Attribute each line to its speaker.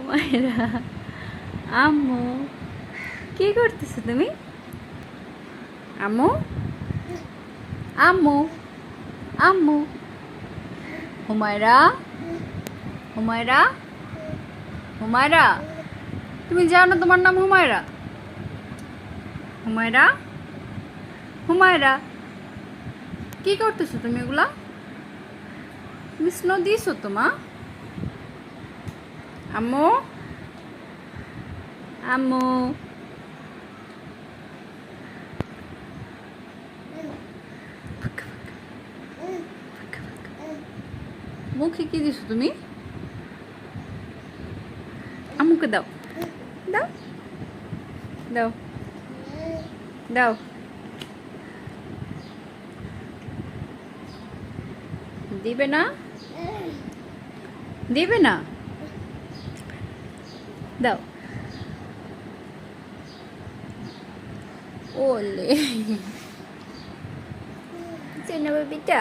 Speaker 1: হুমায়রা, আম্মু কি করতেছো তুমি? আম্মু, আম্মু, আম্মু, হুমায়রা, হুমায়রা, হুমায়রা, তুমি জানো তোমার নাম হুমায়রা? হুমায়রা, হুমায়রা, কি করতেছো তুমি এগুলা? তুমি স্নো দিয়েছো তো মা? আম্মু, আম্মু, মুখে কি দিছো তুমি? আম্মুকে দাও, দাও, দাও, দাও। দিবে না? দিবে না? দাও। ওলে চেনা বেবিটা।